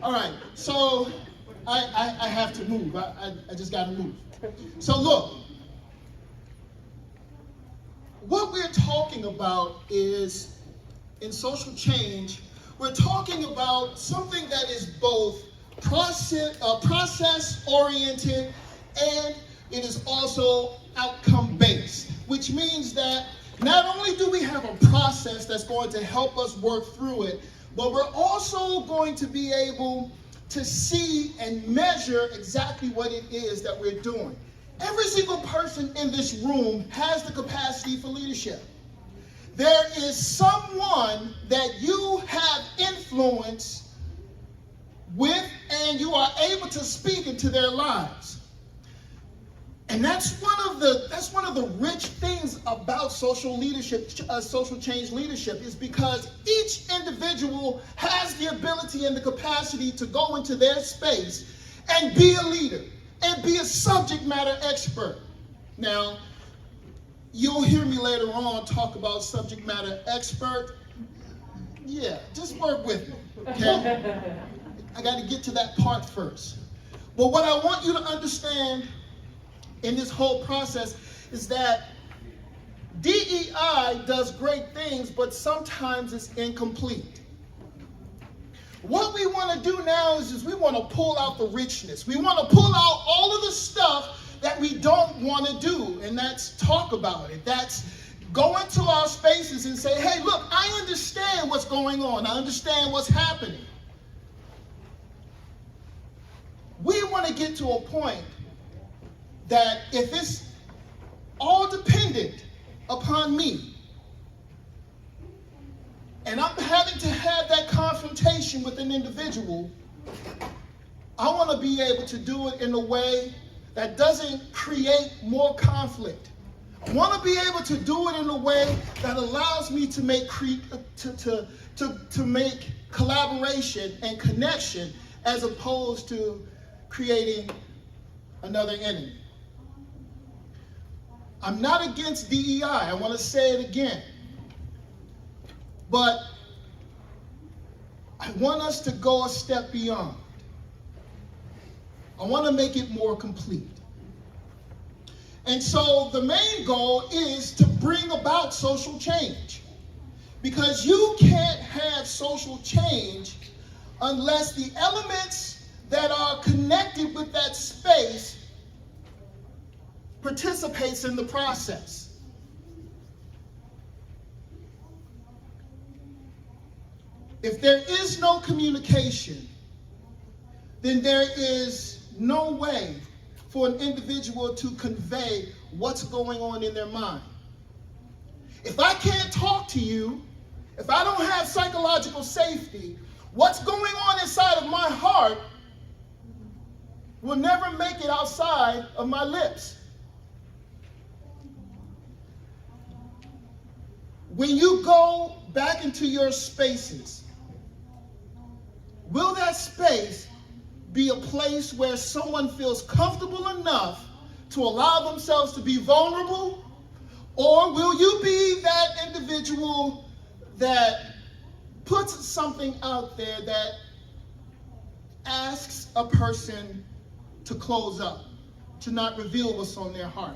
All right, so I have to move. I just got to move. So look, what we're talking about is, in social change, we're talking about something that is both process-oriented and it is also outcome-based, which means that not only do we have a process that's going to help us work through it, but we're also going to be able to see and measure exactly what it is that we're doing. Every single person in this room has the capacity for leadership. There is someone that you have influence with and you are able to speak into their lives. And that's one of the rich things about social leadership, social change leadership, is because each individual has the ability and the capacity to go into their space and be a leader and be a subject matter expert. Now, you'll hear me later on talk about subject matter expert. Yeah, just work with me, okay? I got to get to that part first. But what I want you to understand in this whole process is that DEI does great things, but sometimes it's incomplete. What we want to do now is we want to pull out the richness. We want to pull out all of the stuff that we don't want to do, and that's talk about it. That's go into our spaces and say, hey, look, I understand what's going on. I understand what's happening. We want to get to a point that if it's all dependent upon me, and I'm having to have that confrontation with an individual, I want to be able to do it in a way that doesn't create more conflict. I want to be able to do it in a way that allows me to make make collaboration and connection, as opposed to creating another enemy. I'm not against DEI. I want to say it again. But I want us to go a step beyond. I want to make it more complete. And so the main goal is to bring about social change. Because you can't have social change unless the elements that are connected with that space participates in the process. If there is no communication, then there is no way for an individual to convey what's going on in their mind. If I can't talk to you, if I don't have psychological safety, what's going on inside of my heart will never make it outside of my lips. When you go back into your spaces, will that space be a place where someone feels comfortable enough to allow themselves to be vulnerable? Or will you be that individual that puts something out there that asks a person to close up, to not reveal what's on their heart?